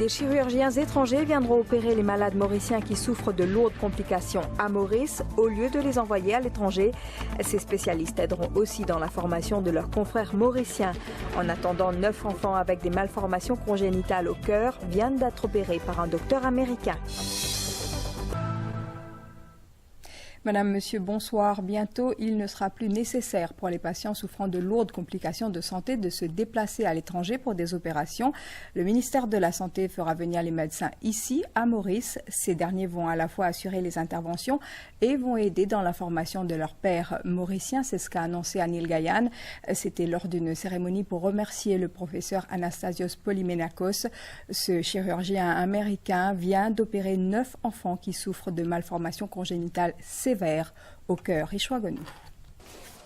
Des chirurgiens étrangers viendront opérer les malades mauriciens qui souffrent de lourdes complications à Maurice au lieu de les envoyer à l'étranger. Ces spécialistes aideront aussi dans la formation de leurs confrères mauriciens. En attendant, 9 enfants avec des malformations congénitales au cœur viennent d'être opérés par un docteur américain. Madame, Monsieur, bonsoir. Bientôt, il ne sera plus nécessaire pour les patients souffrant de lourdes complications de santé de se déplacer à l'étranger pour des opérations. Le ministère de la Santé fera venir les médecins ici, à Maurice. Ces derniers vont à la fois assurer les interventions et vont aider dans la formation de leurs pairs mauriciens. C'est ce qu'a annoncé Anil Gayan. C'était lors d'une cérémonie pour remercier le professeur Anastasios Polymenakos. Ce chirurgien américain vient d'opérer 9 enfants qui souffrent de malformations congénitales sévères au cœur.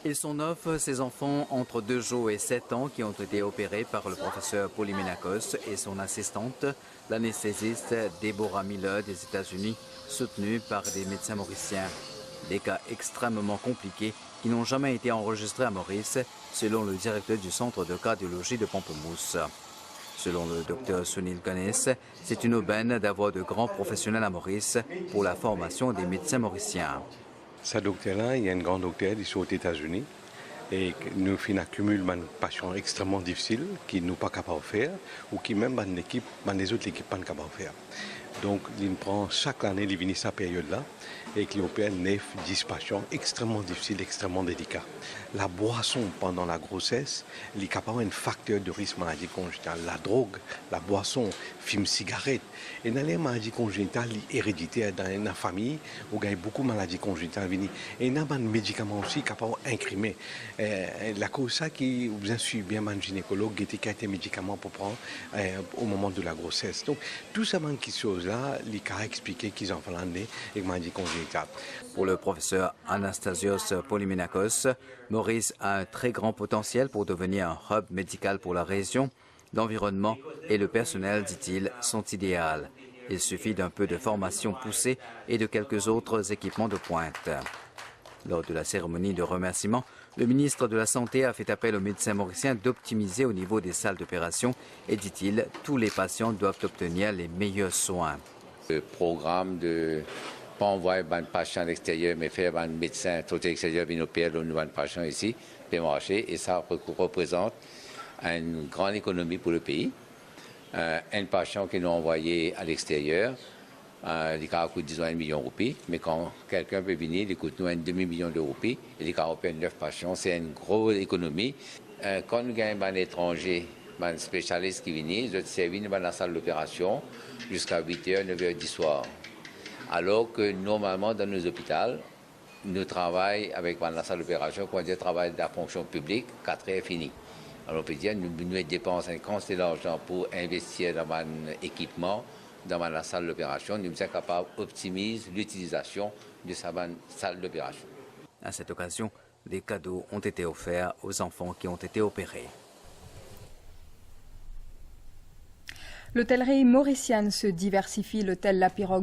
Ils sont 9, ces enfants entre 2 jours et 7 ans qui ont été opérés par le professeur Polymenakos et son assistante, l'anesthésiste Deborah Miller des États-Unis, soutenue par des médecins mauriciens. Des cas extrêmement compliqués qui n'ont jamais été enregistrés à Maurice, selon le directeur du centre de cardiologie de Pamplemousse. Selon le docteur Sunil Ganesh, c'est une aubaine d'avoir de grands professionnels à Maurice pour la formation des médecins mauriciens. Ce docteur-là, il y a un grand docteur ici aux États-Unis et nous accumulons des patients extrêmement difficiles qui ne sont pas capables de faire ou qui même dans les autres équipes ne sont pas capables de faire. Donc, il prend chaque année, il vient cette période-là et qu'il opère 9-10 patients extrêmement difficiles, extrêmement délicats. La boisson pendant la grossesse, il est capable un facteur de risque maladie congénitale. La drogue, la boisson, fume cigarette. Et dans les maladies congénitales héréditaires dans une famille, où il y a beaucoup de maladies congénitales. Et il y a des médicaments aussi capables d'imprimer. La cause ça qui vous en suit bien un gynécologue qui a des médicaments pour prendre au moment de la grossesse. Donc, tout ça, qui chose là, il a expliqué qu'ils ont fait l'année avec maladie congénitale. Pour le professeur Anastasios Polymenakos, Maurice a un très grand potentiel pour devenir un hub médical pour la région. L'environnement et le personnel, dit-il, sont idéaux. Il suffit d'un peu de formation poussée et de quelques autres équipements de pointe. Lors de la cérémonie de remerciement, le ministre de la Santé a fait appel aux médecins mauriciens d'optimiser au niveau des salles d'opération et, dit-il, tous les patients doivent obtenir les meilleurs soins. Le programme de ne pas envoyer un patient à l'extérieur, mais faire un médecin tout à l'extérieur, venir opérer le patient ici, peut marcher et ça représente une grande économie pour le pays. Un patient qui nous envoyé à l'extérieur, il coûte disons 1 million de roupies, mais quand quelqu'un peut venir, il coûte nous un demi-million de roupies, et il opère 9 patients, c'est une grosse économie. Quand nous gagnons un étranger, un spécialiste qui vient, ils servent dans la salle d'opération jusqu'à 8h, 9h du soir. Alors que normalement, dans nos hôpitaux, nous travaillons avec la salle d'opération, quand on travaille dans la fonction publique, 4h fini. Alors on peut dire nous dépensons un quantité d'argent pour investir dans un équipement, dans la salle d'opération. Nous sommes capables d'optimiser l'utilisation de cette salle d'opération. À cette occasion, des cadeaux ont été offerts aux enfants qui ont été opérés. L'hôtellerie mauricienne se diversifie. L'hôtel La Pirogue